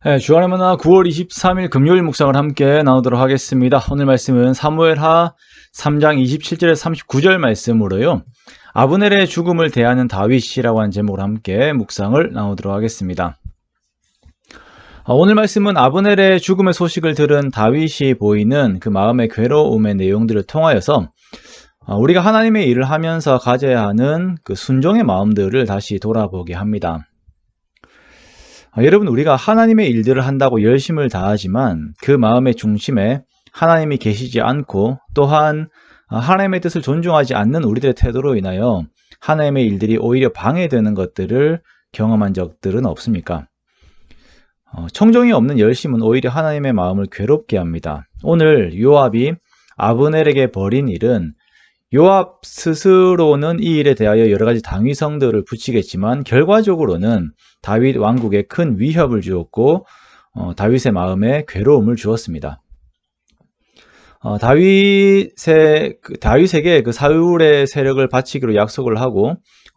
네, 주안의 만나 9월 23일 금요일 묵상을 함께 나누도록 하겠습니다. 오늘 말씀은 사무엘하 3장 27절에서 39절 말씀으로요. 아브넬의 죽음을 대하는 다윗이라고 하는 제목으로 함께 묵상을 나누도록 하겠습니다. 오늘 말씀은 아브넬의 죽음의 소식을 들은 다윗이 보이는 그 마음의 괴로움의 내용들을 통하여서 우리가 하나님의 일을 하면서 가져야 하는 그 순종의 마음들을 다시 돌아보게 합니다. 여러분, 우리가 하나님의 일들을 한다고 열심을 다하지만 그 마음의 중심에 하나님이 계시지 않고 또한 하나님의 뜻을 존중하지 않는 우리들의 태도로 인하여 하나님의 일들이 오히려 방해되는 것들을 경험한 적들은 없습니까? 청정이 없는 열심은 오히려 하나님의 마음을 괴롭게 합니다. 오늘 요압이 아브넬에게 벌인 일은 요압 스스로는 이 일에 대하여 여러 가지 당위성들을 붙이겠지만 결과적으로는 다윗 왕국에 큰 위협을 주었고 다윗의 마음에 괴로움을 주었습니다. 다윗에게 그 사울의 세력을 바치기로 약속을 하고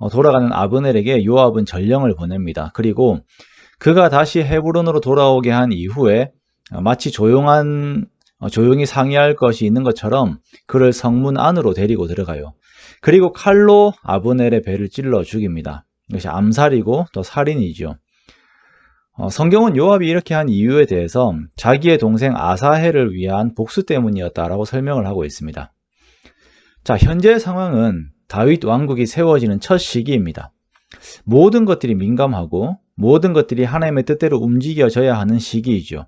돌아가는 아브넬에게 요압은 전령을 보냅니다. 그리고 그가 다시 헤브론으로 돌아오게 한 이후에 마치 조용히 상의할 것이 있는 것처럼 그를 성문 안으로 데리고 들어가요. 그리고 칼로 아브넬의 배를 찔러 죽입니다. 이것이 암살이고 또 살인이죠. 성경은 요압이 이렇게 한 이유에 대해서 자기의 동생 아사헬을 위한 복수 때문이었다라고 설명을 하고 있습니다. 자, 현재 상황은 다윗 왕국이 세워지는 첫 시기입니다. 모든 것들이 민감하고 모든 것들이 하나님의 뜻대로 움직여져야 하는 시기이죠.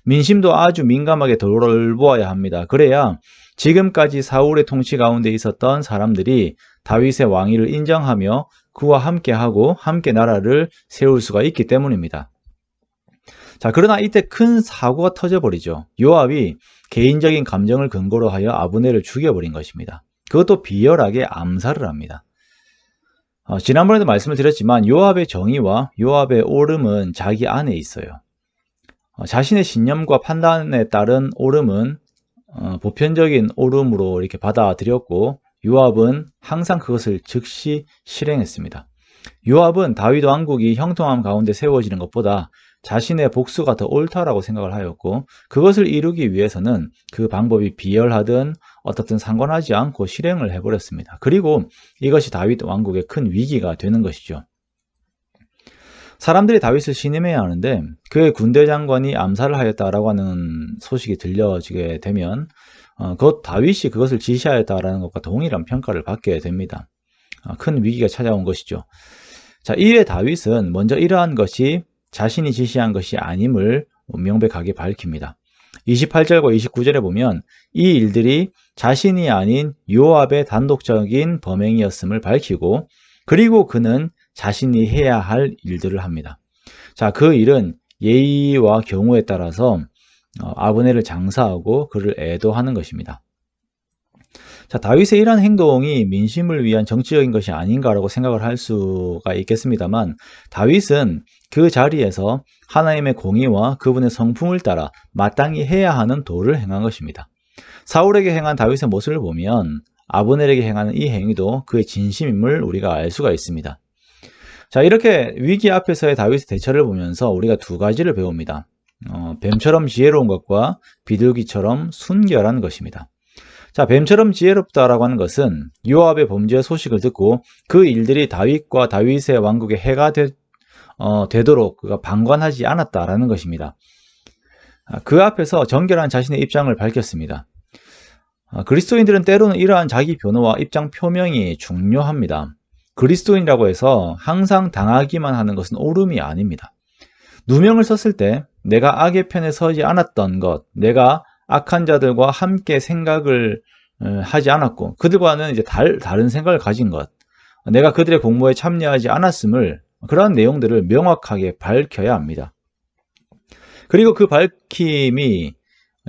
민심도 아주 민감하게 돌보아야 합니다. 그래야 지금까지 사울의 통치 가운데 있었던 사람들이 다윗의 왕위를 인정하며 그와 함께하고 함께 나라를 세울 수가 있기 때문입니다. 자, 그러나 이때 큰 사고가 터져버리죠. 요압이 개인적인 감정을 근거로 하여 아브넬을 죽여버린 것입니다. 그것도 비열하게 암살을 합니다. 지난번에도 말씀을 드렸지만 요압의 정의와 요압의 옳음은 자기 안에 있어요. 자신의 신념과 판단에 따른 옳음은 보편적인 옳음으로 이렇게 받아들였고 요압은 항상 그것을 즉시 실행했습니다. 요압은 다윗 왕국이 형통함 가운데 세워지는 것보다 자신의 복수가 더 옳다라고 생각을 하였고 그것을 이루기 위해서는 그 방법이 비열하든 어떻든 상관하지 않고 실행을 해버렸습니다. 그리고 이것이 다윗 왕국의 큰 위기가 되는 것이죠. 사람들이 다윗을 신임해야 하는데 그의 군대 장관이 암살을 하였다라고 하는 소식이 들려지게 되면 곧 다윗이 그것을 지시하였다라는 것과 동일한 평가를 받게 됩니다. 큰 위기가 찾아온 것이죠. 자, 이에 다윗은 먼저 이러한 것이 자신이 지시한 것이 아님을 명백하게 밝힙니다. 28절과 29절에 보면 이 일들이 자신이 아닌 요압의 단독적인 범행이었음을 밝히고 그리고 그는 자신이 해야 할 일들을 합니다. 자, 그 일은 예의와 경우에 따라서 아브넬을 장사하고 그를 애도하는 것입니다. 자, 다윗의 이러한 행동이 민심을 위한 정치적인 것이 아닌가라고 생각을 할 수가 있겠습니다만 다윗은 그 자리에서 하나님의 공의와 그분의 성품을 따라 마땅히 해야 하는 도를 행한 것입니다. 사울에게 행한 다윗의 모습을 보면 아브넬에게 행하는 이 행위도 그의 진심임을 우리가 알 수가 있습니다. 자, 이렇게 위기 앞에서의 다윗의 대처를 보면서 우리가 두 가지를 배웁니다. 뱀처럼 지혜로운 것과 비둘기처럼 순결한 것입니다. 자, 뱀처럼 지혜롭다라고 하는 것은 요압의 범죄 소식을 듣고 그 일들이 다윗과 다윗의 왕국에 해가 되도록 그가 방관하지 않았다라는 것입니다. 그 앞에서 정결한 자신의 입장을 밝혔습니다. 그리스도인들은 때로는 이러한 자기 변호와 입장 표명이 중요합니다. 그리스도인이라고 해서 항상 당하기만 하는 것은 옳음이 아닙니다. 누명을 썼을 때 내가 악의 편에 서지 않았던 것, 내가 악한 자들과 함께 생각을 하지 않았고 그들과는 이제 다른 생각을 가진 것, 내가 그들의 공모에 참여하지 않았음을 그러한 내용들을 명확하게 밝혀야 합니다. 그리고 그 밝힘이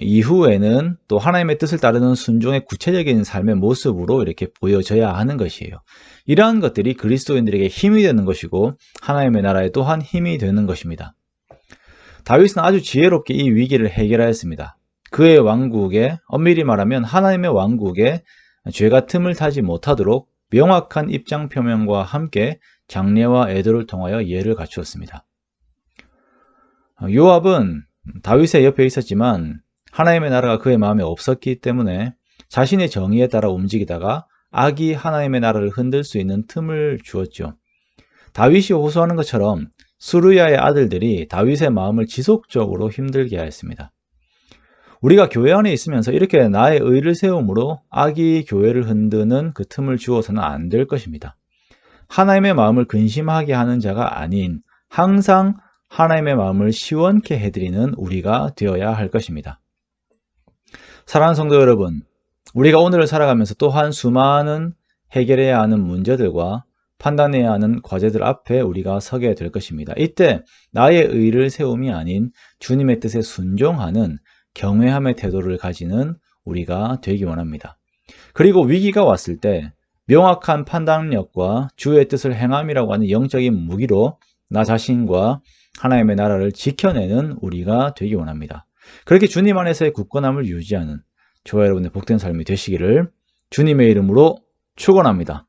이후에는 또 하나님의 뜻을 따르는 순종의 구체적인 삶의 모습으로 이렇게 보여져야 하는 것이에요. 이러한 것들이 그리스도인들에게 힘이 되는 것이고 하나님의 나라에 또한 힘이 되는 것입니다. 다윗은 아주 지혜롭게 이 위기를 해결하였습니다. 그의 왕국에, 엄밀히 말하면 하나님의 왕국에 죄가 틈을 타지 못하도록 명확한 입장 표명과 함께 장례와 애도를 통하여 예를 갖추었습니다. 요압은 다윗의 옆에 있었지만 하나님의 나라가 그의 마음에 없었기 때문에 자신의 정의에 따라 움직이다가 악이 하나님의 나라를 흔들 수 있는 틈을 주었죠. 다윗이 호소하는 것처럼 수르야의 아들들이 다윗의 마음을 지속적으로 힘들게 하였습니다. 우리가 교회 안에 있으면서 이렇게 나의 의를 세움으로 악이 교회를 흔드는 그 틈을 주어서는 안 될 것입니다. 하나님의 마음을 근심하게 하는 자가 아닌 항상 하나님의 마음을 시원케 해드리는 우리가 되어야 할 것입니다. 사랑하는 성도 여러분, 우리가 오늘을 살아가면서 또한 수많은 해결해야 하는 문제들과 판단해야 하는 과제들 앞에 우리가 서게 될 것입니다. 이때 나의 의를 세움이 아닌 주님의 뜻에 순종하는 경외함의 태도를 가지는 우리가 되기 원합니다. 그리고 위기가 왔을 때 명확한 판단력과 주의 뜻을 행함이라고 하는 영적인 무기로 나 자신과 하나님의 나라를 지켜내는 우리가 되기 원합니다. 그렇게 주님 안에서의 굳건함을 유지하는 저와 여러분의 복된 삶이 되시기를 주님의 이름으로 축원합니다.